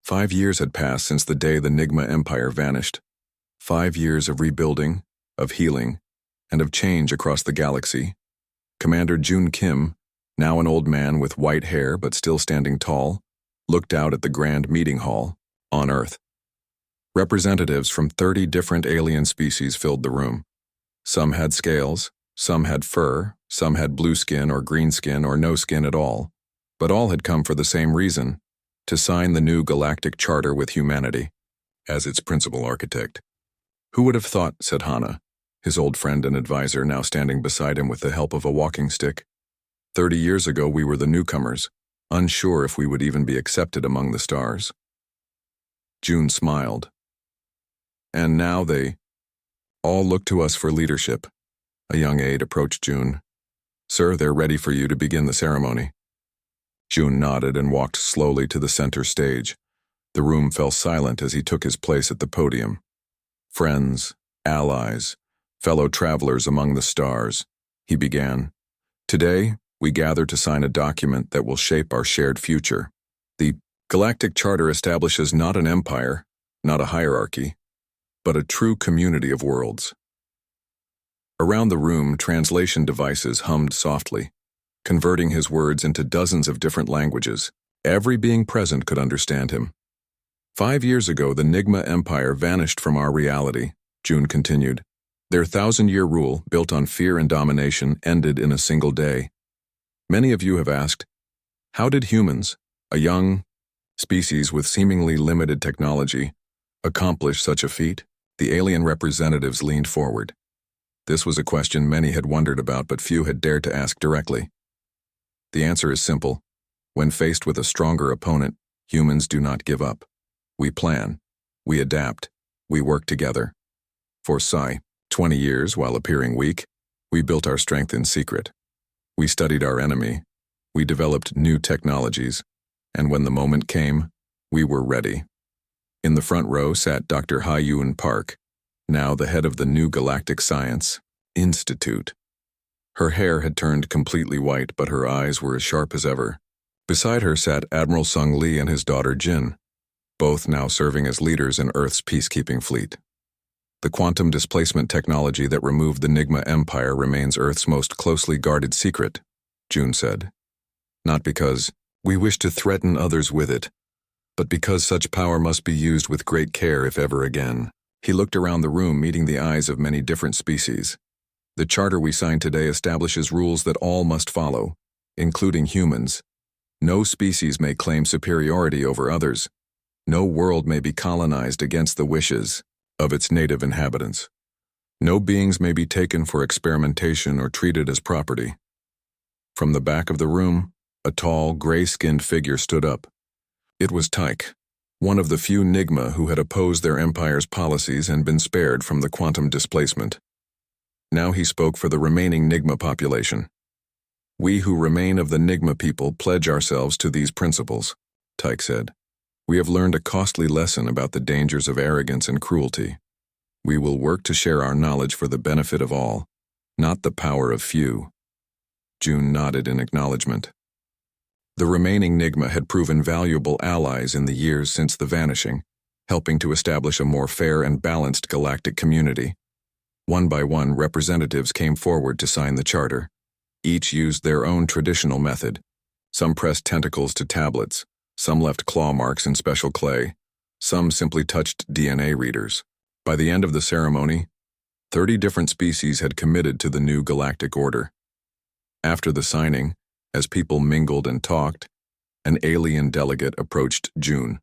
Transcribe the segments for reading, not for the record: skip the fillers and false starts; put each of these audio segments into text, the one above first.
5 years had passed since the day the NIGMA Empire vanished. 5 years of rebuilding, of healing, and of change across the galaxy. Commander Jun Kim, now an old man with white hair but still standing tall, looked out at the grand meeting hall, on Earth. Representatives from 30 different alien species filled the room. Some had scales, some had fur, some had blue skin or green skin or no skin at all, but all had come for the same reason: to sign the new galactic charter with humanity, as its principal architect. "Who would have thought," said Hana, his old friend and advisor now standing beside him with the help of a walking stick. 30 years ago we were the newcomers, unsure if we would even be accepted among the stars. June smiled. "And now they all look to us for leadership." A young aide approached June. "Sir, they're ready for you to begin the ceremony." June nodded and walked slowly to the center stage. The room fell silent as he took his place at the podium. "Friends, allies, fellow travelers among the stars," he began. "Today, we gather to sign a document that will shape our shared future. The Galactic Charter establishes not an empire, not a hierarchy, but a true community of worlds." Around the room, translation devices hummed softly, converting his words into dozens of different languages. Every being present could understand him. 5 years ago, the NIGMA Empire vanished from our reality," June continued. "Their 1,000-year rule, built on fear and domination, ended in a single day. Many of you have asked, how did humans, a young species with seemingly limited technology, accomplish such a feat?" The alien representatives leaned forward. This was a question many had wondered about, but few had dared to ask directly. The answer is simple. When faced with a stronger opponent, humans do not give up. We plan, we adapt, we work together. For 20 years, while appearing weak, we built our strength in secret. We studied our enemy, we developed new technologies, and when the moment came, we were ready. In the front row sat Dr. Ha-Yun Park, now the head of the New Galactic Science Institute. Her hair had turned completely white, but her eyes were as sharp as ever. Beside her sat Admiral Sung Lee and his daughter Jin, both now serving as leaders in Earth's peacekeeping fleet. "The quantum displacement technology that removed the NIGMA Empire remains Earth's most closely guarded secret," June said. "Not because we wish to threaten others with it, but because such power must be used with great care if ever again." He looked around the room, meeting the eyes of many different species. "The charter we signed today establishes rules that all must follow, including humans. No species may claim superiority over others. No world may be colonized against the wishes of its native inhabitants. No beings may be taken for experimentation or treated as property." From the back of the room, a tall, gray-skinned figure stood up. It was Tyke, one of the few NIGMA who had opposed their empire's policies and been spared from the quantum displacement. Now he spoke for the remaining NIGMA population. "We who remain of the NIGMA people pledge ourselves to these principles," Tyke said. "We have learned a costly lesson about the dangers of arrogance and cruelty. We will work to share our knowledge for the benefit of all, not the power of few." June nodded in acknowledgement. The remaining NIGMA had proven valuable allies in the years since the vanishing, helping to establish a more fair and balanced galactic community. One by one, representatives came forward to sign the charter. Each used their own traditional method. Some pressed tentacles to tablets, some left claw marks in special clay, some simply touched DNA readers. By the end of the ceremony, 30 different species had committed to the new galactic order. After the signing, as people mingled and talked, an alien delegate approached June.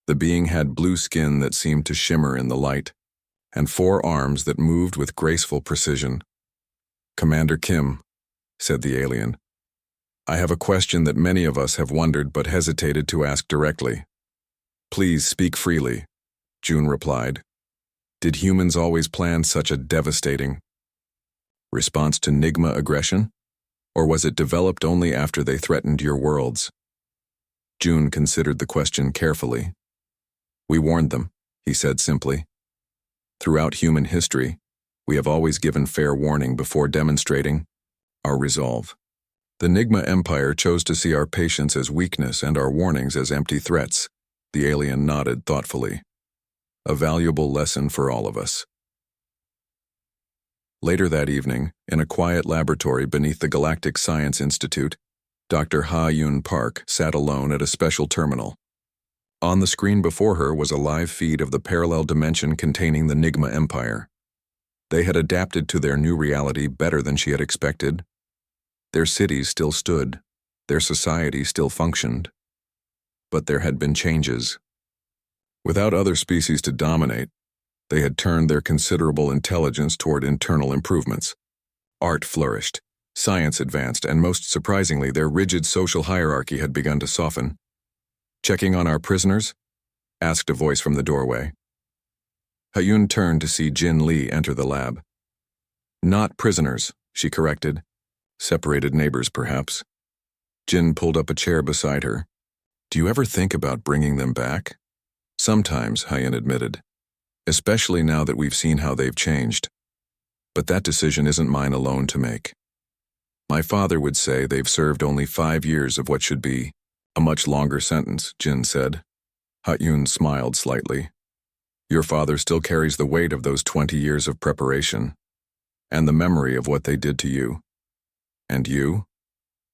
The being had blue skin that seemed to shimmer in the light, and 4 arms that moved with graceful precision. "Commander Kim," said the alien, "I have a question that many of us have wondered but hesitated to ask directly." "Please speak freely," June replied. "Did humans always plan such a devastating response to NIGMA aggression? Or was it developed only after they threatened your worlds?" June considered the question carefully. "We warned them," he said simply. "Throughout human history, we have always given fair warning before demonstrating our resolve. The NIGMA Empire chose to see our patience as weakness and our warnings as empty threats. The alien nodded thoughtfully. A valuable lesson for all of us. Later that evening, in a quiet laboratory beneath the Galactic Science Institute, Dr. Ha-Yun Park sat alone at a special terminal. On the screen before her was a live feed of the parallel dimension containing the NIGMA Empire. They had adapted to their new reality better than she had expected. Their cities still stood, their society still functioned. But there had been changes. Without other species to dominate, they had turned their considerable intelligence toward internal improvements. Art flourished, science advanced, and most surprisingly, their rigid social hierarchy had begun to soften. "Checking on our prisoners?" asked a voice from the doorway. Ha-Yun turned to see Jin Lee enter the lab. "Not prisoners," she corrected. "Separated neighbors, perhaps." Jin pulled up a chair beside her. "Do you ever think about bringing them back?" "Sometimes," Ha-Yun admitted. "Especially now that we've seen how they've changed. But that decision isn't mine alone to make. My father would say they've served only 5 years of what should be a much longer sentence," Jin said. Ha-Yun smiled slightly. "Your father still carries the weight of those 20 years of preparation, and the memory of what they did to you. And you?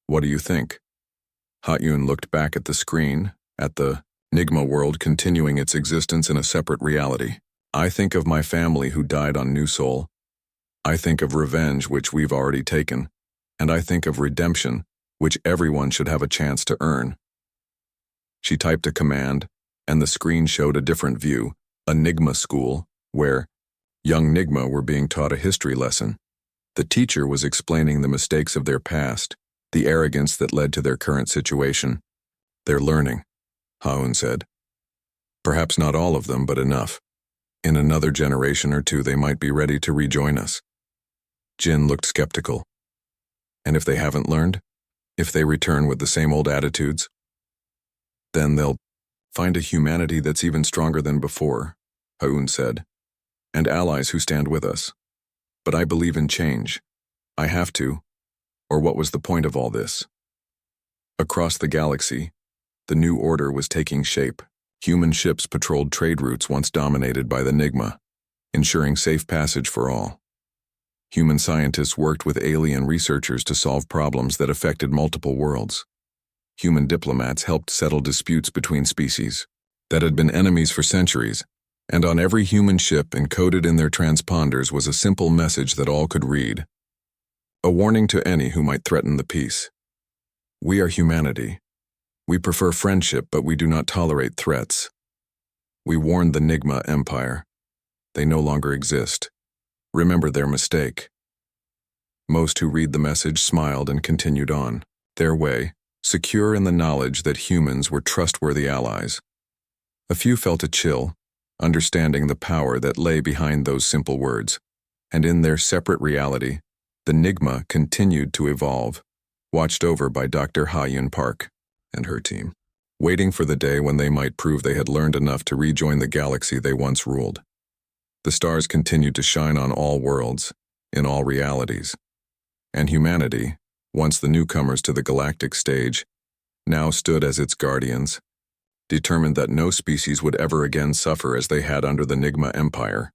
What do you think?" Ha-Yun looked back at the screen, at the NIGMA world continuing its existence in a separate reality. "I think of my family who died on New Sol. I think of revenge, which we've already taken, and I think of redemption, which everyone should have a chance to earn." She typed a command, and the screen showed a different view, a NIGMA school, where young NIGMA were being taught a history lesson. The teacher was explaining the mistakes of their past, the arrogance that led to their current situation. "They're learning," Ha-Yun said. "Perhaps not all of them, but enough. In another generation or two, they might be ready to rejoin us." Jin looked skeptical. "And if they haven't learned? If they return with the same old attitudes?" "Then they'll find a humanity that's even stronger than before," Ha-Yun said, "and allies who stand with us. But I believe in change. I have to, or what was the point of all this?" Across the galaxy, the new order was taking shape. Human ships patrolled trade routes once dominated by the NIGMA, ensuring safe passage for all. Human scientists worked with alien researchers to solve problems that affected multiple worlds. Human diplomats helped settle disputes between species that had been enemies for centuries, and on every human ship encoded in their transponders was a simple message that all could read. A warning to any who might threaten the peace. "We are humanity. We prefer friendship, but we do not tolerate threats. We warned the NIGMA Empire. They no longer exist. Remember their mistake." Most who read the message smiled and continued on their way, secure in the knowledge that humans were trustworthy allies. A few felt a chill, understanding the power that lay behind those simple words, and in their separate reality, the NIGMA continued to evolve, watched over by Dr. Ha-Yun Park and her team, waiting for the day when they might prove they had learned enough to rejoin the galaxy they once ruled. The stars continued to shine on all worlds, in all realities, and humanity, once the newcomers to the galactic stage, now stood as its guardians, determined that no species would ever again suffer as they had under the NIGMA Empire.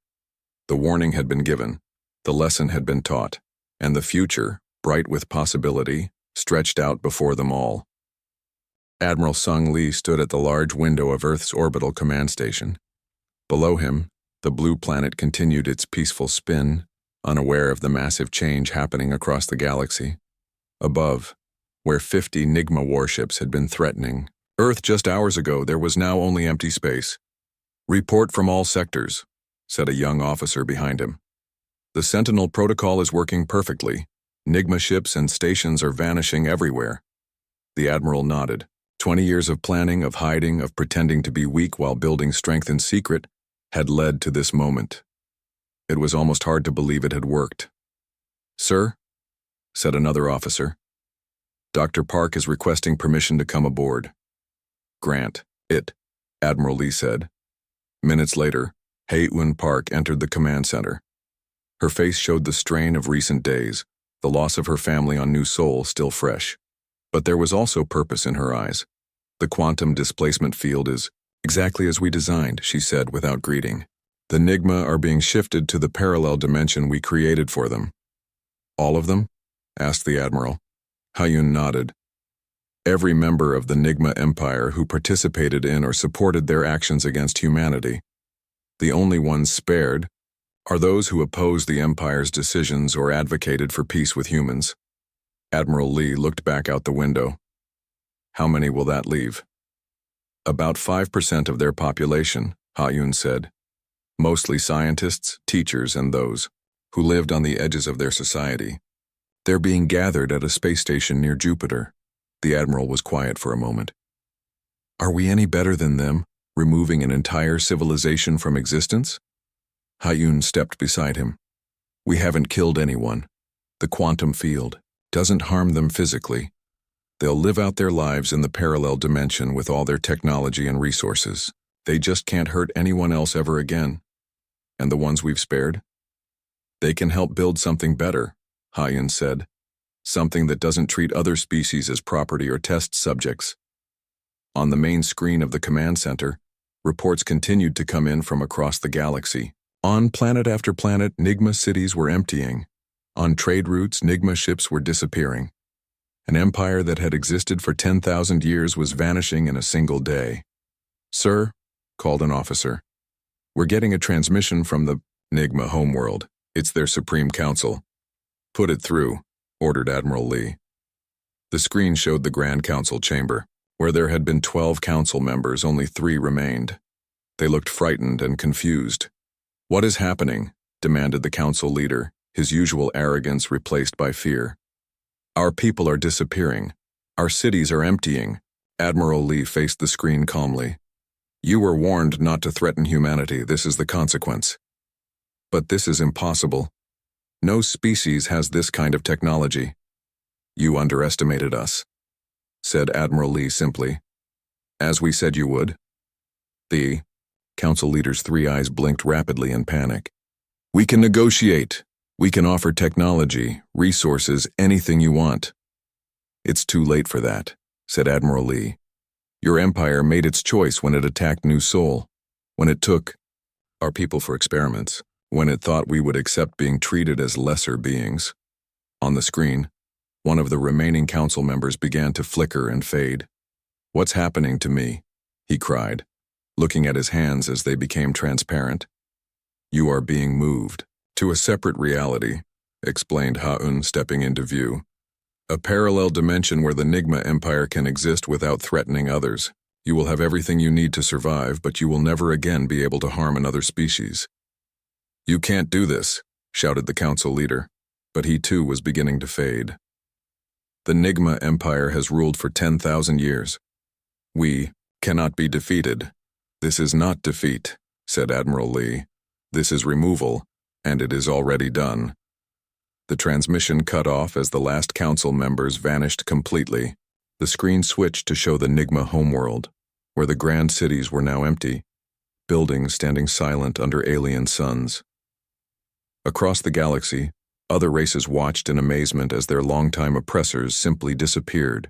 The warning had been given, the lesson had been taught, and the future, bright with possibility, stretched out before them all. Admiral Sung Lee stood at the large window of Earth's orbital command station. Below him, the blue planet continued its peaceful spin, unaware of the massive change happening across the galaxy. Above, where 50 NIGMA warships had been threatening Earth just hours ago, there was now only empty space. "Report from all sectors," said a young officer behind him. "The Sentinel protocol is working perfectly. NIGMA ships and stations are vanishing everywhere." The Admiral nodded. 20 years of planning, of hiding, of pretending to be weak while building strength in secret had led to this moment. It was almost hard to believe it had worked. "Sir," said another officer, "Dr. Park is requesting permission to come aboard." "Grant it," Admiral Lee said. Minutes later, Ha-Yun Park entered the command center. Her face showed the strain of recent days, the loss of her family on New Sol still fresh. But there was also purpose in her eyes. "The quantum displacement field is Exactly as we designed, she said without greeting. The NIGMA are being shifted to the parallel dimension we created for them. All of them? Asked the Admiral. Ha-Yun nodded. Every member of the NIGMA Empire who participated in or supported their actions against humanity. The only ones spared are those who opposed the Empire's decisions or advocated for peace with humans. Admiral Lee looked back out the window. How many will that leave? About 5% of their population, Ha-Yun said. Mostly scientists, teachers, and those who lived on the edges of their society. They're being gathered at a space station near Jupiter. The Admiral was quiet for a moment. Are we any better than them, removing an entire civilization from existence? Ha-Yun stepped beside him. We haven't killed anyone. The quantum field doesn't harm them physically. They'll live out their lives in the parallel dimension with all their technology and resources. They just can't hurt anyone else ever again. And the ones we've spared? They can help build something better, Ha-Yun said. Something that doesn't treat other species as property or test subjects. On the main screen of the command center, reports continued to come in from across the galaxy. On planet after planet, NIGMA cities were emptying. On trade routes, NIGMA ships were disappearing. An empire that had existed for 10,000 years was vanishing in a single day. Sir, called an officer. We're getting a transmission from the NIGMA homeworld. It's their Supreme Council. Put it through, ordered Admiral Lee. The screen showed the Grand Council chamber. Where there had been 12 council members, only 3 remained. They looked frightened and confused. What is happening? Demanded the council leader, his usual arrogance replaced by fear. Our people are disappearing. Our cities are emptying. Admiral Lee faced the screen calmly. You were warned not to threaten humanity. This is the consequence. But this is impossible. No species has this kind of technology. You underestimated us, said Admiral Lee simply. As we said you would. The council leader's 3 eyes blinked rapidly in panic. We can negotiate. We can offer technology, resources, anything you want. It's too late for that, said Admiral Lee. Your empire made its choice when it attacked New Sol, when it took our people for experiments, when it thought we would accept being treated as lesser beings. On the screen, one of the remaining council members began to flicker and fade. What's happening to me? He cried, looking at his hands as they became transparent. You are being moved to a separate reality, explained Ha-Yun, stepping into view. A parallel dimension where the NIGMA Empire can exist without threatening others. You will have everything you need to survive, but you will never again be able to harm another species. You can't do this, shouted the council leader, but he too was beginning to fade. The NIGMA Empire has ruled for 10,000 years. We cannot be defeated. This is not defeat, said Admiral Lee. This is removal, and it is already done. The transmission cut off as the last council members vanished completely. The screen switched to show the NIGMA homeworld, where the grand cities were now empty, buildings standing silent under alien suns. Across the galaxy, other races watched in amazement as their longtime oppressors simply disappeared.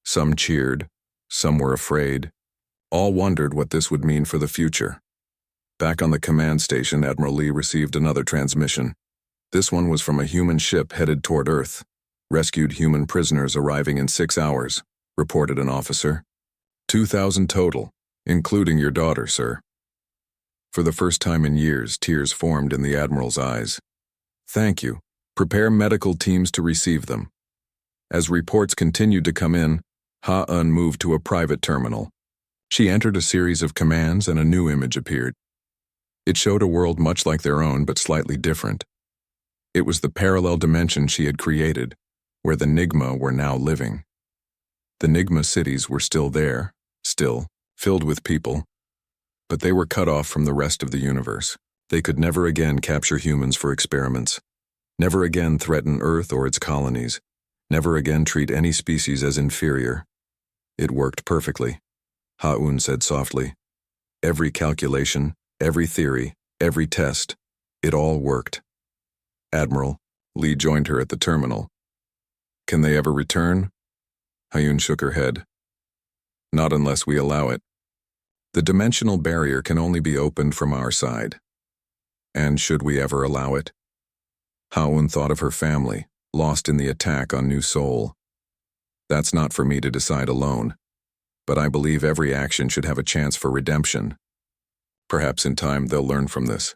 Some cheered, some were afraid. All wondered what this would mean for the future. Back on the command station, Admiral Lee received another transmission. This one was from a human ship headed toward Earth. Rescued human prisoners arriving in 6 hours, reported an officer. 2,000 total, including your daughter, sir. For the first time in years, tears formed in the Admiral's eyes. Thank you. Prepare medical teams to receive them. As reports continued to come in, Ha-Yun moved to a private terminal. She entered a series of commands and a new image appeared. It showed a world much like their own, but slightly different. It was the parallel dimension she had created, where the NIGMA were now living. The NIGMA cities were still there, still, filled with people, but they were cut off from the rest of the universe. They could never again capture humans for experiments, never again threaten Earth or its colonies, never again treat any species as inferior. It worked perfectly, Ha-Yun said softly. Every calculation, every theory, every test, it all worked. Admiral, Lee joined her at the terminal. Can they ever return? Ha-Yun shook her head. Not unless we allow it. The dimensional barrier can only be opened from our side. And should we ever allow it? Haun thought of her family, lost in the attack on New Seoul. That's not for me to decide alone, but I believe every action should have a chance for redemption. Perhaps in time they'll learn from this.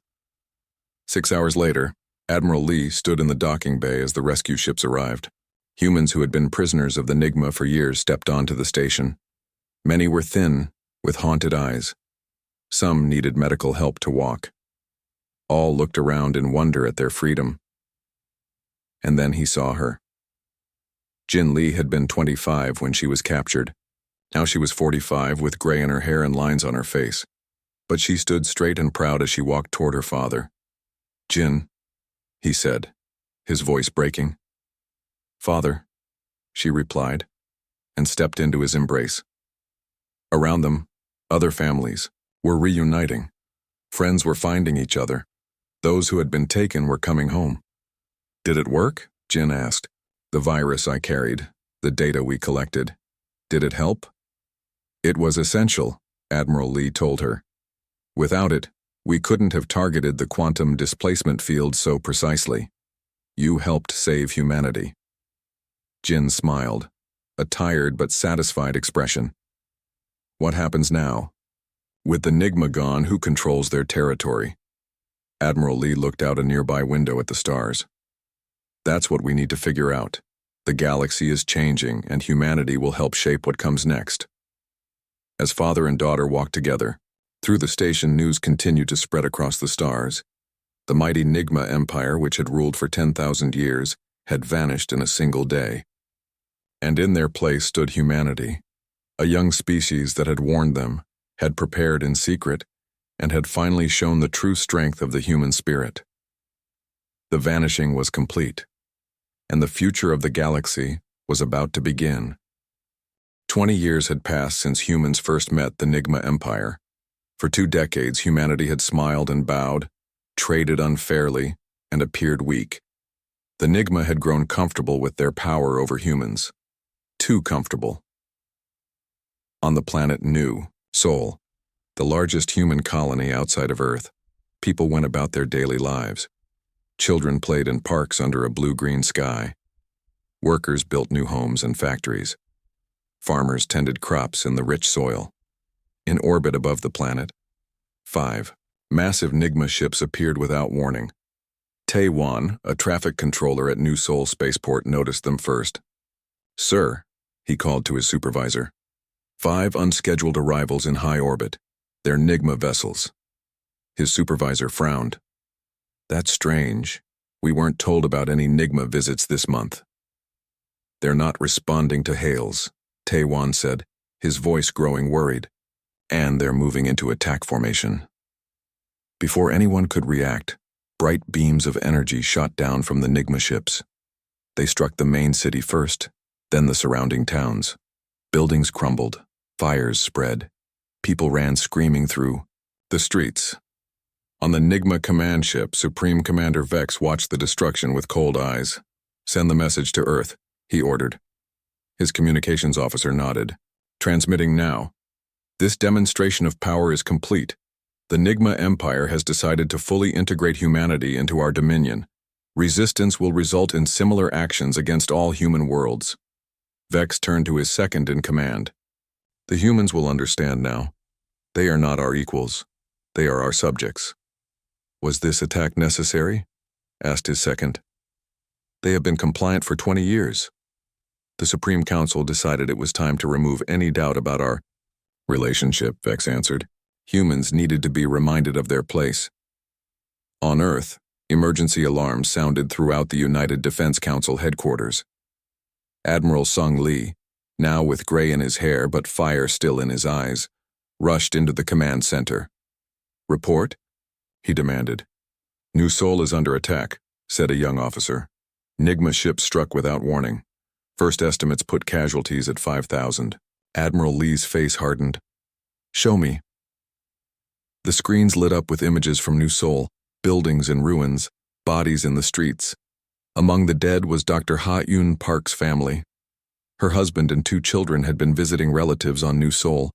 6 hours later, Admiral Lee stood in the docking bay as the rescue ships arrived. Humans who had been prisoners of the NIGMA for years stepped onto the station. Many were thin, with haunted eyes. Some needed medical help to walk. All looked around in wonder at their freedom. And then he saw her. Jin Lee had been 25 when she was captured. Now she was 45 with gray in her hair and lines on her face. But she stood straight and proud as she walked toward her father. "Jin," he said, his voice breaking. "Father," she replied, and stepped into his embrace. Around them, other families were reuniting. Friends were finding each other. Those who had been taken were coming home. "Did it work?" Jin asked. "The virus I carried, the data we collected. Did it help?" "It was essential," Admiral Lee told her. "Without it, we couldn't have targeted the quantum displacement field so precisely. You helped save humanity." Jin smiled, a tired but satisfied expression. "What happens now? With the NIGMA gone, who controls their territory?" Admiral Lee looked out a nearby window at the stars. "That's what we need to figure out. The galaxy is changing, and humanity will help shape what comes next." As father and daughter walked together, through the station news continued to spread across the stars. The mighty NIGMA Empire, which had ruled for 10,000 years, had vanished in a single day. And in their place stood humanity, a young species that had warned them, had prepared in secret, and had finally shown the true strength of the human spirit. The vanishing was complete, and the future of the galaxy was about to begin. 20 years had passed since humans first met the NIGMA Empire. For 2 decades, humanity had smiled and bowed, traded unfairly, and appeared weak. The NIGMA had grown comfortable with their power over humans. Too comfortable. On the planet New Seoul, the largest human colony outside of Earth, people went about their daily lives. Children played in parks under a blue-green sky. Workers built new homes and factories. Farmers tended crops in the rich soil. In orbit above the planet, 5 massive NIGMA ships appeared without warning. Tae-won, a traffic controller at New Seoul Spaceport, noticed them first. "Sir," he called to his supervisor, 5 unscheduled arrivals in high orbit. They're NIGMA vessels." His supervisor frowned. "That's strange. We weren't told about any NIGMA visits this month." "They're not responding to hails," Tae-won said, his voice growing worried. "And they're moving into attack formation." Before anyone could react, bright beams of energy shot down from the NIGMA ships. They struck the main city first, then the surrounding towns. Buildings crumbled, fires spread. People ran screaming through the streets. On the NIGMA command ship, Supreme Commander Vex watched the destruction with cold eyes. "Send the message to Earth," he ordered. His communications officer nodded. "Transmitting now. This demonstration of power is complete. The NIGMA Empire has decided to fully integrate humanity into our dominion. Resistance will result in similar actions against all human worlds." Vex turned to his second in command. "The humans will understand now. They are not our equals. They are our subjects." "Was this attack necessary?" asked his second. "They have been compliant for 20 years. The Supreme Council decided it was time to remove any doubt about our relationship," Vex answered. "Humans needed to be reminded of their place." On Earth, emergency alarms sounded throughout the United Defense Council headquarters. Admiral Sung Lee, now with gray in his hair but fire still in his eyes, rushed into the command center. "Report?" he demanded. "New Seoul is under attack," said a young officer. "NIGMA ship struck without warning. First estimates put casualties at 5,000. Admiral Lee's face hardened. "Show me." The screens lit up with images from New Seoul, buildings in ruins, bodies in the streets. Among the dead was Dr. Ha-Eun Park's family. Her husband and 2 children had been visiting relatives on New Seoul.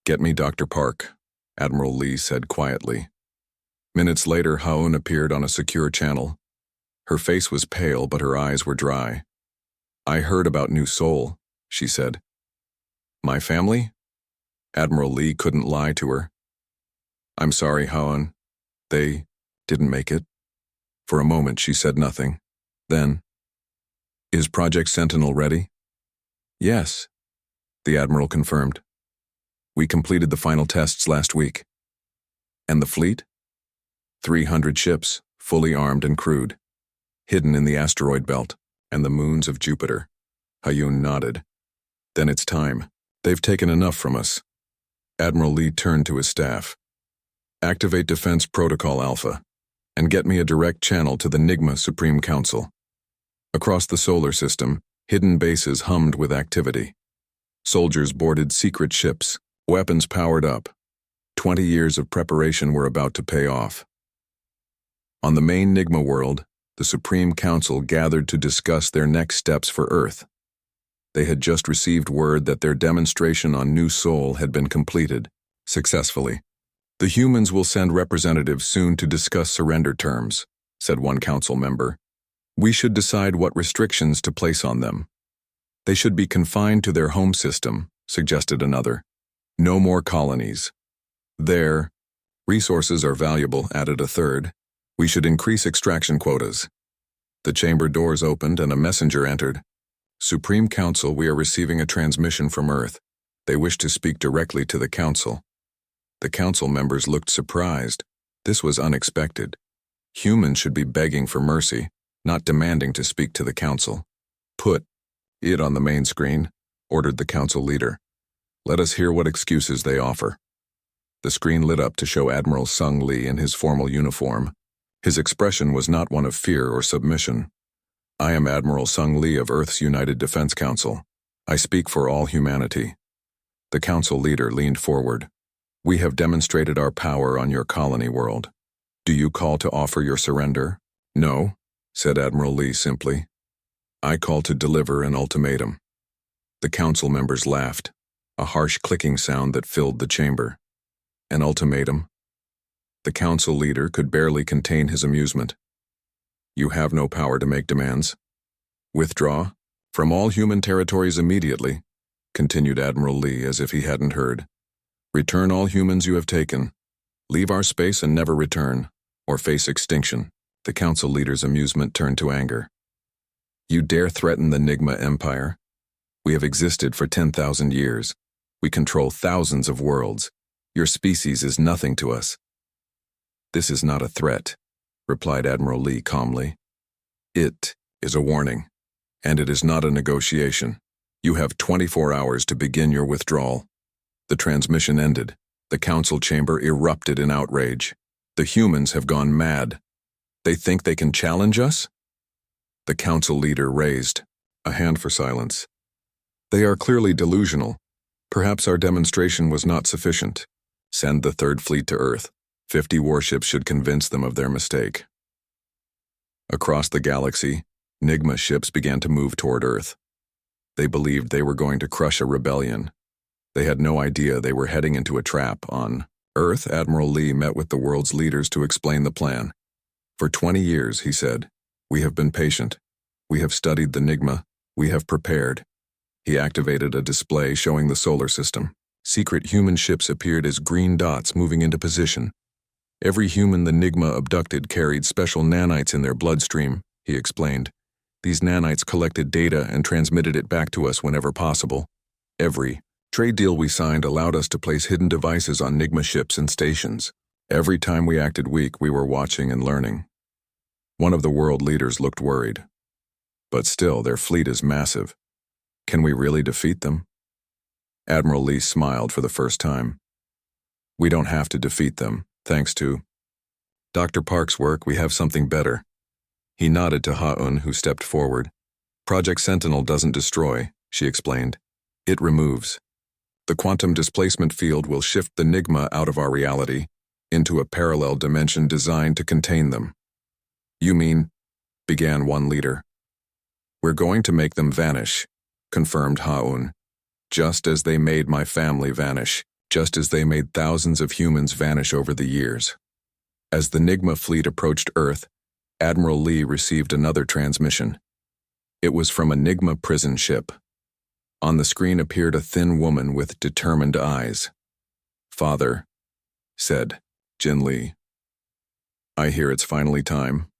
Get me Dr. Park, Admiral Lee said quietly. Minutes later, Haun appeared on a secure channel. Her face was pale, but her eyes were dry. I heard about New Seoul, she said. My family? Admiral Lee couldn't lie to her. I'm sorry, Haun. They didn't make it. For a moment, she said nothing. Then, is Project Sentinel ready? Yes, the Admiral confirmed. We completed the final tests last week. And the fleet? 300 ships, fully armed and crewed, hidden in the asteroid belt and the moons of Jupiter. Hayun nodded. Then it's time. They've taken enough from us. Admiral Lee turned to his staff. Activate Defense Protocol Alpha and get me a direct channel to the NIGMA Supreme Council. Across the solar system, hidden bases hummed with activity. Soldiers boarded secret ships, weapons powered up. 20 years of preparation were about to pay off. On the main NIGMA world, the Supreme Council gathered to discuss their next steps for Earth. They had just received word that their demonstration on New Seoul had been completed, successfully. The humans will send representatives soon to discuss surrender terms, said one council member. We should decide what restrictions to place on them. They should be confined to their home system, suggested another. No more colonies. Their resources are valuable, added a third. We should increase extraction quotas. The chamber doors opened and a messenger entered. Supreme Council, we are receiving a transmission from Earth. They wish to speak directly to the Council. The Council members looked surprised. This was unexpected. Humans should be begging for mercy, not demanding to speak to the Council. Put it on the main screen, ordered the Council leader. Let us hear what excuses they offer. The screen lit up to show Admiral Sung Lee in his formal uniform. His expression was not one of fear or submission. I am Admiral Sung Lee of Earth's United Defense Council. I speak for all humanity. The Council leader leaned forward. We have demonstrated our power on your colony world. Do you call to offer your surrender? No, said Admiral Lee simply. I call to deliver an ultimatum. The Council members laughed, a harsh clicking sound that filled the chamber. An ultimatum? The Council leader could barely contain his amusement. You have no power to make demands. Withdraw from all human territories immediately, continued Admiral Lee as if he hadn't heard. Return all humans you have taken. Leave our space and never return, or face extinction. The Council leader's amusement turned to anger. You dare threaten the NIGMA Empire? We have existed for 10,000 years. We control thousands of worlds. Your species is nothing to us. This is not a threat, replied Admiral Lee calmly. It is a warning, and it is not a negotiation. You have 24 hours to begin your withdrawal. The transmission ended. The Council chamber erupted in outrage. The humans have gone mad. They think they can challenge us? The Council leader raised a hand for silence. They are clearly delusional. Perhaps our demonstration was not sufficient. Send the Third Fleet to Earth. 50 warships should convince them of their mistake. Across the galaxy, NIGMA ships began to move toward Earth. They believed they were going to crush a rebellion. They had no idea they were heading into a trap. On Earth, Admiral Lee met with the world's leaders to explain the plan. For 20 years, he said, we have been patient. We have studied the NIGMA. We have prepared. He activated a display showing the solar system. Secret human ships appeared as green dots moving into position. Every human the NIGMA abducted carried special nanites in their bloodstream, he explained. These nanites collected data and transmitted it back to us whenever possible. Every trade deal we signed allowed us to place hidden devices on NIGMA ships and stations. Every time we acted weak, we were watching and learning. One of the world leaders looked worried. But still, their fleet is massive. Can we really defeat them? Admiral Lee smiled for the first time. We don't have to defeat them, thanks to Dr. Park's work. We have something better. He nodded to Ha-un, who stepped forward. Project Sentinel doesn't destroy, she explained. It removes. The quantum displacement field will shift the NIGMA out of our reality into a parallel dimension designed to contain them. You mean, began one leader. We're going to make them vanish, confirmed Ha-un, just as they made my family vanish. just as they made thousands of humans vanish over the years. As the NIGMA fleet approached Earth, Admiral Lee received another transmission. It was from a NIGMA prison ship. On the screen appeared a thin woman with determined eyes. "Father," said Jin Lee. "I hear it's finally time."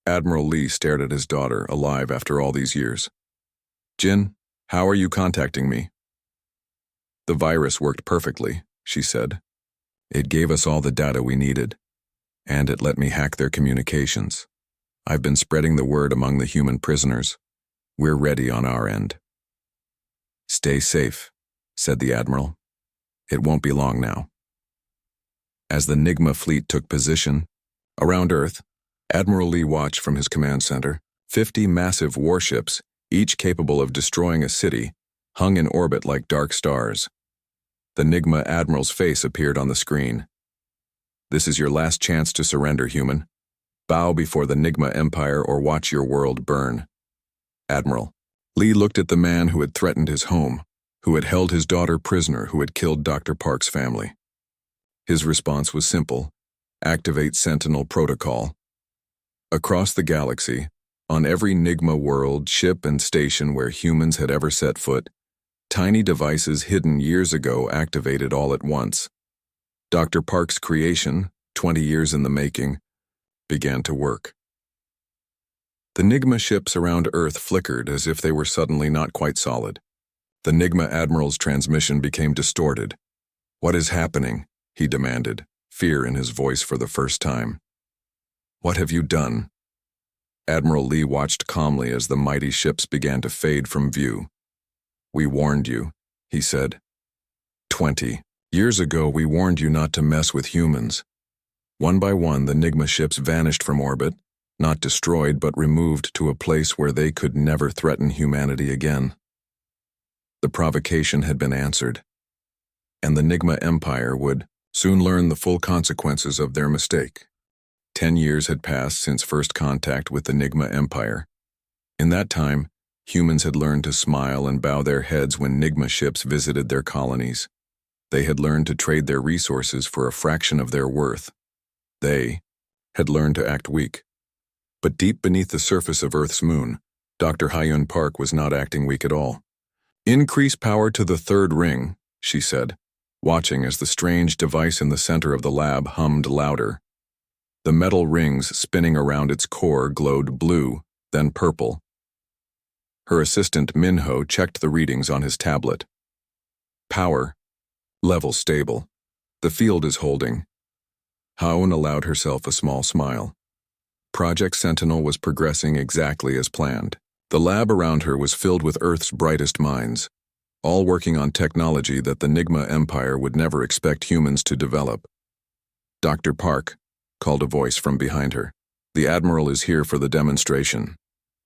Admiral Lee stared at his daughter, alive after all these years. "Jin, how are you contacting me?" "The virus worked perfectly," she said. "It gave us all the data we needed, and it let me hack their communications. I've been spreading the word among the human prisoners. We're ready on our end." "Stay safe," said the Admiral. "It won't be long now." As the NIGMA fleet took position around Earth, Admiral Lee watched from his command center 50 massive warships, each capable of destroying a city, hung in orbit like dark stars. The NIGMA Admiral's face appeared on the screen. "This is your last chance to surrender, human. Bow before the NIGMA Empire or watch your world burn." "Admiral." Lee looked at the man who had threatened his home, who had held his daughter prisoner, who had killed Dr. Park's family. His response was simple: activate Sentinel Protocol. Across the galaxy, on every NIGMA world, ship, and station where humans had ever set foot, tiny devices hidden years ago activated all at once. Dr. Park's creation, 20 years in the making, began to work. The NIGMA ships around Earth flickered as if they were suddenly not quite solid. The NIGMA Admiral's transmission became distorted. "What is happening?" he demanded, fear in his voice for the first time. "What have you done?" Admiral Lee watched calmly as the mighty ships began to fade from view. "We warned you," he said. 20 years ago, we warned you not to mess with humans." One by one, the NIGMA ships vanished from orbit, not destroyed but removed to a place where they could never threaten humanity again. The provocation had been answered, and the NIGMA Empire would soon learn the full consequences of their mistake. 10 years had passed since first contact with the NIGMA Empire. In that time, humans had learned to smile and bow their heads when NIGMA ships visited their colonies. They had learned to trade their resources for a fraction of their worth. They had learned to act weak. But deep beneath the surface of Earth's moon, Dr. Hyun Park was not acting weak at all. "Increase power to the third ring," she said, watching as the strange device in the center of the lab hummed louder. The metal rings spinning around its core glowed blue, then purple. Her assistant Minho checked the readings on his tablet. "Power. Level stable. The field is holding." Haun allowed herself a small smile. Project Sentinel was progressing exactly as planned. The lab around her was filled with Earth's brightest minds, all working on technology that the NIGMA Empire would never expect humans to develop. "Dr. Park," called a voice from behind her. "The Admiral is here for the demonstration."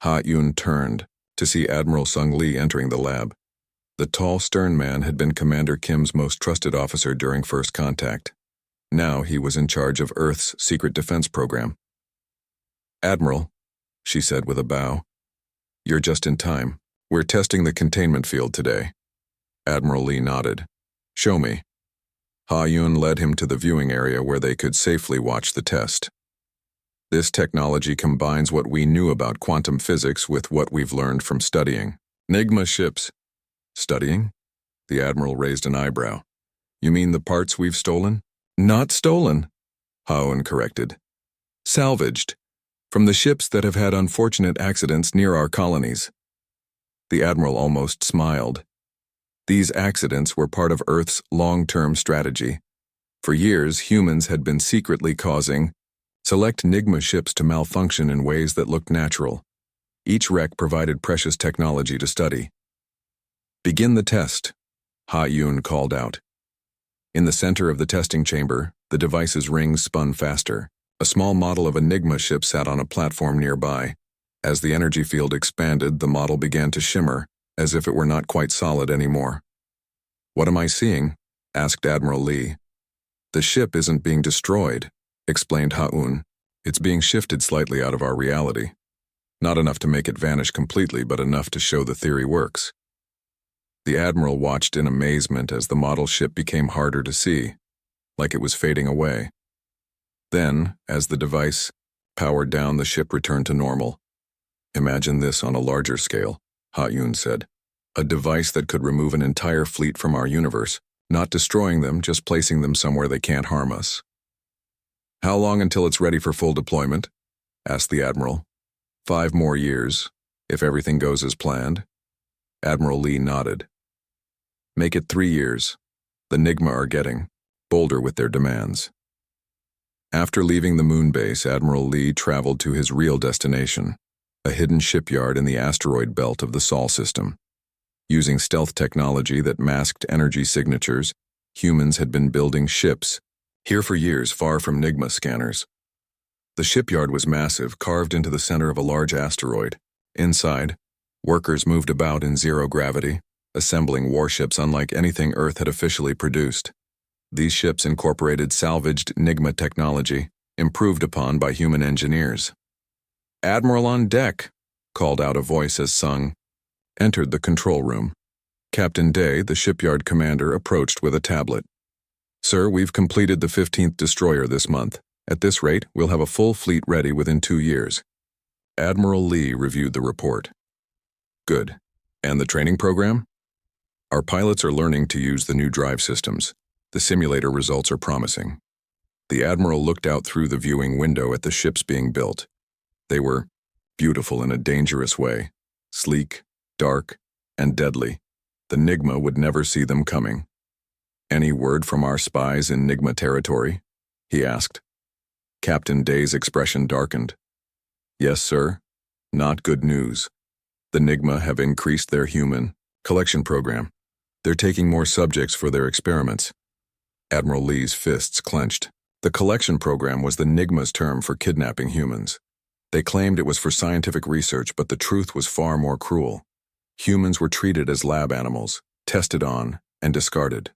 Ha-Yun turned to see Admiral Sung Lee entering the lab. The tall, stern man had been Commander Kim's most trusted officer during first contact. Now he was in charge of Earth's secret defense program. "Admiral," she said with a bow, "you're just in time. We're testing the containment field today." Admiral Lee nodded. "Show me." Ha-Yun led him to the viewing area where they could safely watch the test. "This technology combines what we knew about quantum physics with what we've learned from studying NIGMA ships." "Studying?" The Admiral raised an eyebrow. "You mean the parts we've stolen?" "Not stolen," Ha-Yun corrected. "Salvaged. From the ships that have had unfortunate accidents near our colonies." The Admiral almost smiled. These accidents were part of Earth's long-term strategy. For years, humans had been secretly causing select NIGMA ships to malfunction in ways that looked natural. Each wreck provided precious technology to study. "Begin the test," Ha-Yun called out. In the center of the testing chamber, the device's rings spun faster. A small model of a NIGMA ship sat on a platform nearby. As the energy field expanded, the model began to shimmer, as if it were not quite solid anymore. "What am I seeing?" asked Admiral Lee. "The ship isn't being destroyed," explained Ha-Yun. "It's being shifted slightly out of our reality. Not enough to make it vanish completely, but enough to show the theory works." The admiral watched in amazement as the model ship became harder to see, like it was fading away. Then, as the device powered down, the ship returned to normal. Imagine this on a larger scale, Ha-Yun said. A device that could remove an entire fleet from our universe, not destroying them, just placing them somewhere they can't harm us. How long until it's ready for full deployment? Asked the admiral. 5 more years, if everything goes as planned. Admiral Lee nodded. Make it 3 years. The NIGMA are getting bolder with their demands. After leaving the moon base, Admiral Lee traveled to his real destination, a hidden shipyard in the asteroid belt of the Sol system. Using stealth technology that masked energy signatures, humans had been building ships, here for years, far from NIGMA scanners. The shipyard was massive, carved into the center of a large asteroid. Inside, workers moved about in zero gravity, assembling warships unlike anything Earth had officially produced. These ships incorporated salvaged NIGMA technology, improved upon by human engineers. "Admiral on deck," called out a voice as Sung entered the control room. Captain Day, the shipyard commander, approached with a tablet. "Sir, we've completed the 15th destroyer this month. At this rate, we'll have a full fleet ready within 2 years." Admiral Lee reviewed the report. "Good. And the training program?" "Our pilots are learning to use the new drive systems. The simulator results are promising." The admiral looked out through the viewing window at the ships being built. They were beautiful in a dangerous way, sleek, dark, and deadly. The NIGMA would never see them coming. "Any word from our spies in NIGMA territory?" he asked. Captain Day's expression darkened. "Yes, sir. Not good news. The NIGMA have increased their human collection program. They're taking more subjects for their experiments." Admiral Lee's fists clenched. The collection program was the NIGMA's term for kidnapping humans. They claimed it was for scientific research, but the truth was far more cruel. Humans were treated as lab animals, tested on, and discarded.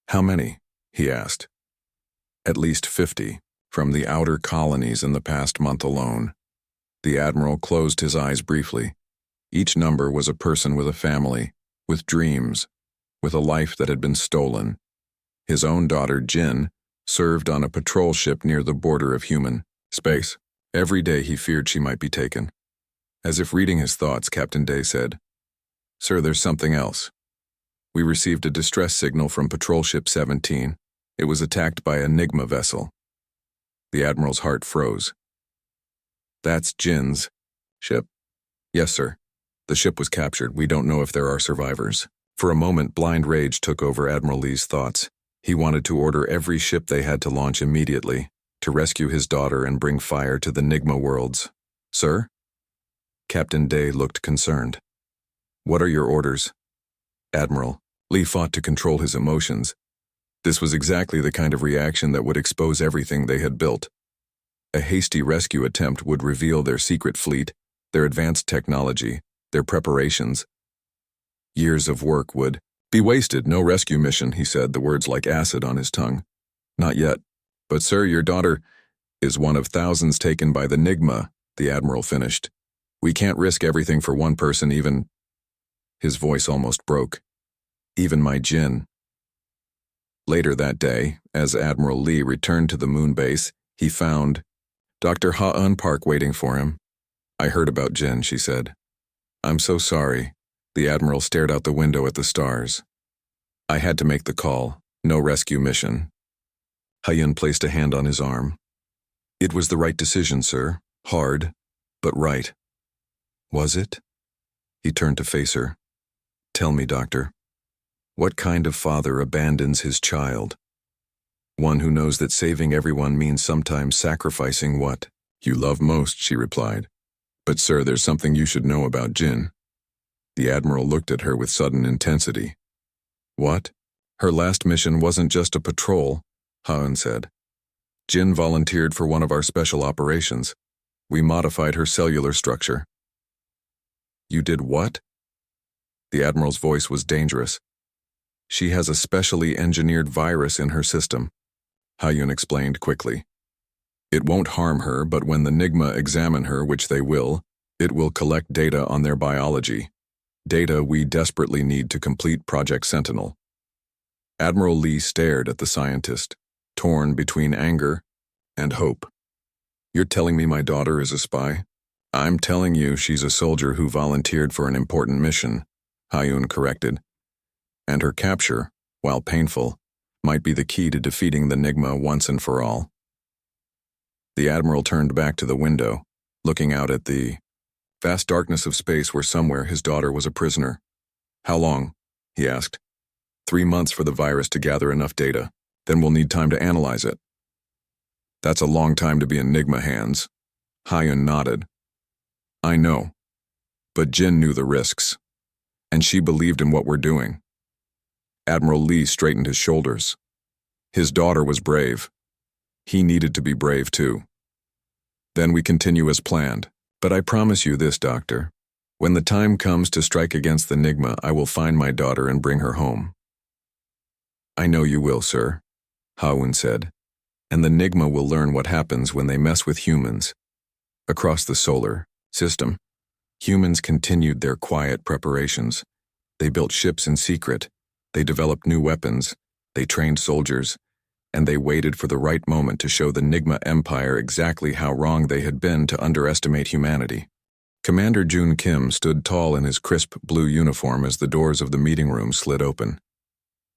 "How many?" he asked. "At least 50, from the outer colonies in the past month alone." The admiral closed his eyes briefly. Each number was a person with a family, with dreams, with a life that had been stolen. His own daughter, Jin, served on a patrol ship near the border of human space. Every day he feared she might be taken. As if reading his thoughts, Captain Day said, "Sir, there's something else. We received a distress signal from Patrol Ship 17. It was attacked by a NIGMA vessel." The admiral's heart froze. "That's Jin's ship?" "Yes, sir. The ship was captured. We don't know if there are survivors." For a moment, blind rage took over Admiral Lee's thoughts. He wanted to order every ship they had to launch immediately, to rescue his daughter and bring fire to the NIGMA worlds. "Sir?" Captain Day looked concerned. "What are your orders?" "Admiral." Lee fought to control his emotions. This was exactly the kind of reaction that would expose everything they had built. A hasty rescue attempt would reveal their secret fleet, their advanced technology, their preparations. Years of work would be wasted. "No rescue mission," he said, the words like acid on his tongue. "Not yet. But sir, your daughter is one of thousands taken by the NIGMA," the admiral finished. "We can't risk everything for one person, even—" His voice almost broke. "Even my Jin." Later that day, as Admiral Lee returned to the moon base, he found Dr. Ha-Un Park waiting for him. "I heard about Jin," she said. "I'm so sorry." The admiral stared out the window at the stars. "I had to make the call. No rescue mission." Ha-Yun placed a hand on his arm. "It was the right decision, sir. Hard, but right." "Was it?" He turned to face her. "Tell me, doctor, what kind of father abandons his child? One who knows that saving everyone means sometimes sacrificing what you love most," she replied. "But sir, there's something you should know about Jin." The admiral looked at her with sudden intensity. "What?" "Her last mission wasn't just a patrol," Ha-Un said. "Jin volunteered for one of our special operations. We modified her cellular structure." "You did what?" The admiral's voice was dangerous. "She has a specially engineered virus in her system," Ha-Yun explained quickly. "It won't harm her, but when the NIGMA examine her, which they will, it will collect data on their biology. Data we desperately need to complete Project Sentinel. Admiral Lee stared at the scientist, torn between anger and hope. You're telling me my daughter is a spy? I'm telling you she's a soldier who volunteered for an important mission, Hyun corrected. And her capture, while painful, might be the key to defeating the NIGMA once and for all. The Admiral turned back to the window, looking out at the vast darkness of space where somewhere his daughter was a prisoner. How long? He asked. 3 months for the virus to gather enough data. Then we'll need time to analyze it. That's a long time to be in NIGMA hands. Hyun nodded. I know. But Jin knew the risks. And she believed in what we're doing. Admiral Lee straightened his shoulders. His daughter was brave. He needed to be brave too. Then we continue as planned. But I promise you this, Doctor. When the time comes to strike against the NIGMA, I will find my daughter and bring her home. I know you will, sir, Hyun said. And the NIGMA will learn what happens when they mess with humans. Across the solar system, humans continued their quiet preparations. They built ships in secret. They developed new weapons. They trained soldiers. And they waited for the right moment to show the NIGMA Empire exactly how wrong they had been to underestimate humanity. Commander Jun Kim stood tall in his crisp blue uniform as the doors of the meeting room slid open.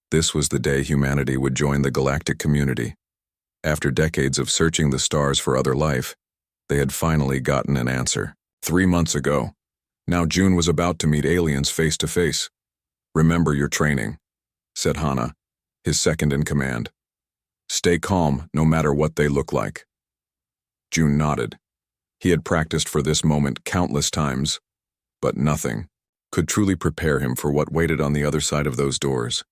This was the day humanity would join the galactic community. After decades of searching the stars for other life, they had finally gotten an answer. 3 months ago. Now June was about to meet aliens face to face. Remember your training, said Hana, his second in command. Stay calm no matter what they look like. June nodded. He had practiced for this moment countless times, but nothing could truly prepare him for what waited on the other side of those doors.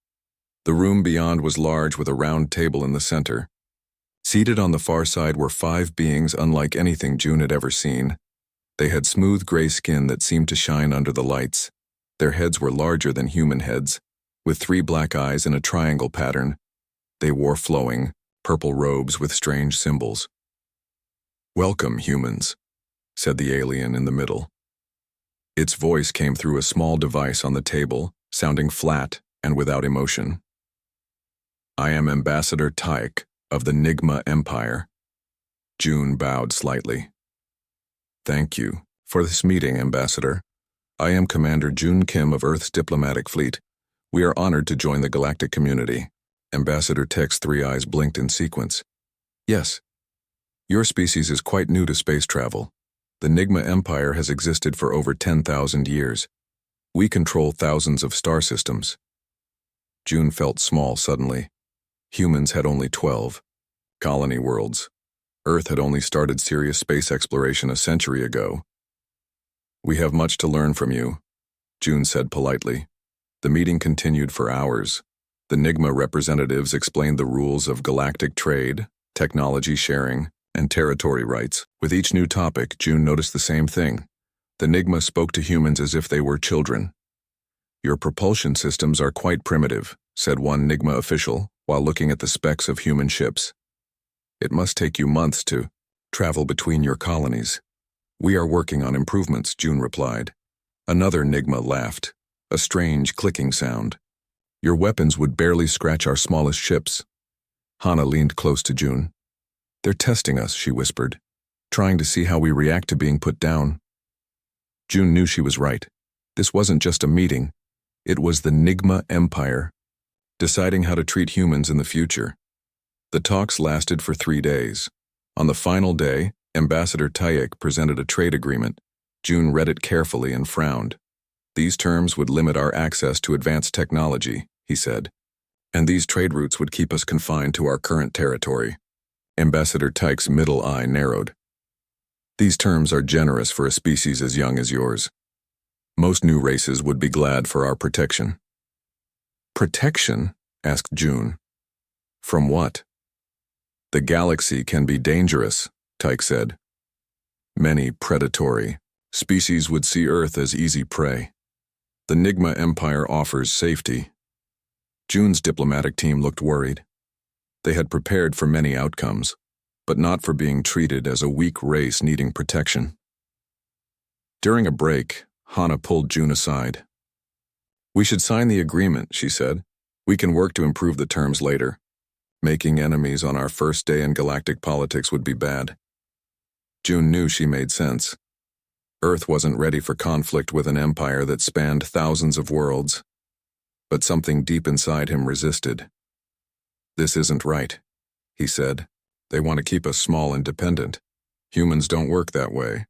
The room beyond was large with a round table in the center. Seated on the far side were 5 beings unlike anything June had ever seen. They had smooth gray skin that seemed to shine under the lights. Their heads were larger than human heads, with 3 black eyes in a triangle pattern. They wore flowing, purple robes with strange symbols. Welcome, humans, said the alien in the middle. Its voice came through a small device on the table, sounding flat and without emotion. I am Ambassador Taik of the NIGMA Empire. June bowed slightly. Thank you for this meeting, Ambassador. I am Commander Jun Kim of Earth's diplomatic fleet. We are honored to join the galactic community. Ambassador Taik's 3 eyes blinked in sequence. Yes. Your species is quite new to space travel. The NIGMA Empire has existed for over 10,000 years. We control thousands of star systems. June felt small suddenly. Humans had only 12 colony worlds. Earth had only started serious space exploration a century ago. We have much to learn from you, June said politely. The meeting continued for hours. The NIGMA representatives explained the rules of galactic trade, technology sharing, and territory rights. With each new topic, June noticed the same thing. The NIGMA spoke to humans as if they were children. Your propulsion systems are quite primitive, said one NIGMA official, while looking at the specs of human ships. It must take you months to travel between your colonies. We are working on improvements, June replied. Another NIGMA laughed, a strange clicking sound. Your weapons would barely scratch our smallest ships. Hana leaned close to June. They're testing us, she whispered, trying to see how we react to being put down. June knew she was right. This wasn't just a meeting. It was the NIGMA Empire, deciding how to treat humans in the future. The talks lasted for 3 days. On the final day, Ambassador Taik presented a trade agreement. June read it carefully and frowned. These terms would limit our access to advanced technology, he said, and these trade routes would keep us confined to our current territory. Ambassador Taik's middle eye narrowed. These terms are generous for a species as young as yours. Most new races would be glad for our protection. Protection? Asked June. From what? The galaxy can be dangerous, Taik said. Many predatory species would see Earth as easy prey. The NIGMA Empire offers safety. June's diplomatic team looked worried. They had prepared for many outcomes, but not for being treated as a weak race needing protection. During a break, Hana pulled June aside. We should sign the agreement, she said. We can work to improve the terms later. Making enemies on our first day in galactic politics would be bad. June knew she made sense. Earth wasn't ready for conflict with an empire that spanned thousands of worlds. But something deep inside him resisted. This isn't right, he said. They want to keep us small and dependent. Humans don't work that way.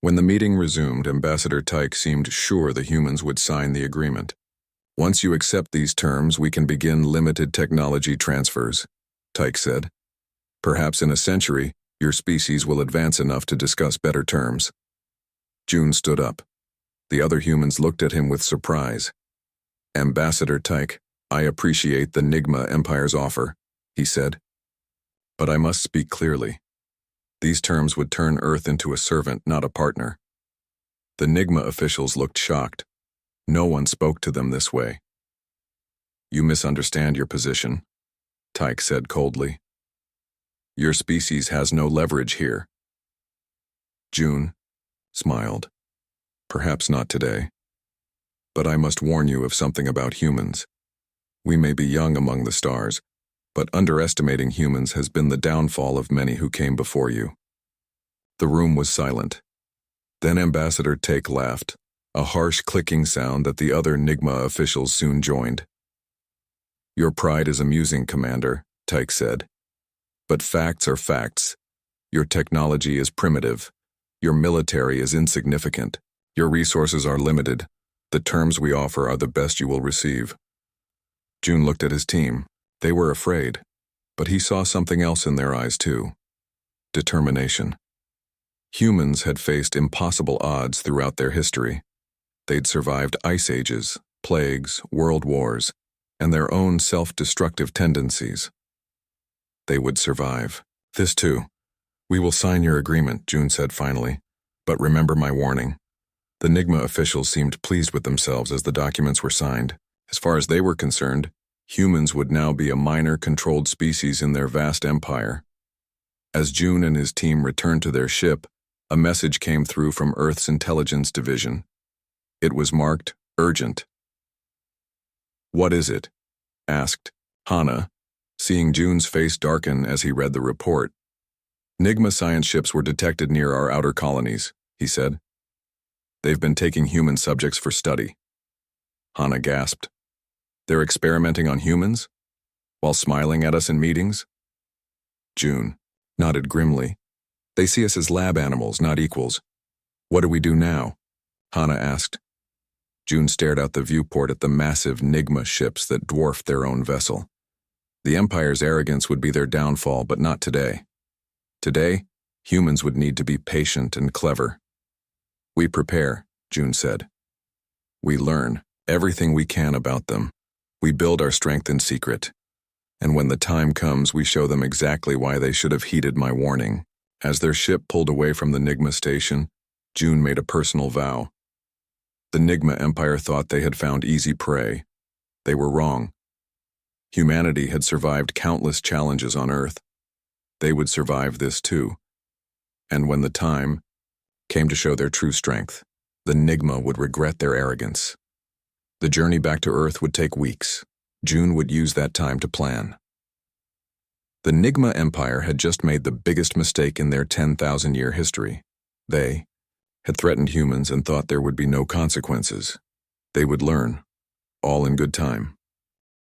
When the meeting resumed, Ambassador Tyke seemed sure the humans would sign the agreement. Once you accept these terms, we can begin limited technology transfers, Tyke said. Perhaps in a century, your species will advance enough to discuss better terms. June stood up. The other humans looked at him with surprise. Ambassador Tyke, I appreciate the NIGMA Empire's offer, he said. But I must speak clearly. These terms would turn Earth into a servant, not a partner. The NIGMA officials looked shocked. No one spoke to them this way. You misunderstand your position, Tyke said coldly. Your species has no leverage here. June smiled. Perhaps not today. But I must warn you of something about humans. We may be young among the stars, but underestimating humans has been the downfall of many who came before you. The room was silent. Then Ambassador Tyke laughed, a harsh clicking sound that the other NIGMA officials soon joined. Your pride is amusing, Commander, Tyke said. But facts are facts. Your technology is primitive. Your military is insignificant. Your resources are limited. The terms we offer are the best you will receive. June looked at his team. They were afraid, but he saw something else in their eyes too. Determination. Humans had faced impossible odds throughout their history. They'd survived ice ages, plagues, world wars, and their own self-destructive tendencies. They would survive. This too. We will sign your agreement, June said finally. But remember my warning. The NIGMA officials seemed pleased with themselves as the documents were signed. As far as they were concerned, humans would now be a minor controlled species in their vast empire. As June and his team returned to their ship, a message came through from Earth's intelligence division. It was marked urgent. What is it? Asked Hana, seeing June's face darken as he read the report. NIGMA science ships were detected near our outer colonies, he said. They've been taking human subjects for study. Hana gasped. They're experimenting on humans? While smiling at us in meetings? June nodded grimly. They see us as lab animals, not equals. What do we do now? Hana asked. June stared out the viewport at the massive NIGMA ships that dwarfed their own vessel. The Empire's arrogance would be their downfall, but not today. Today, humans would need to be patient and clever. We prepare, June said. We learn everything we can about them. We build our strength in secret. And when the time comes, we show them exactly why they should have heeded my warning. As their ship pulled away from the NIGMA station, June made a personal vow. The NIGMA Empire thought they had found easy prey. They were wrong. Humanity had survived countless challenges on Earth. They would survive this too. And when the time came to show their true strength, the NIGMA would regret their arrogance. The journey back to Earth would take weeks. June would use that time to plan. The NIGMA Empire had just made the biggest mistake in their 10,000-year history. They had threatened humans and thought there would be no consequences. They would learn, all in good time.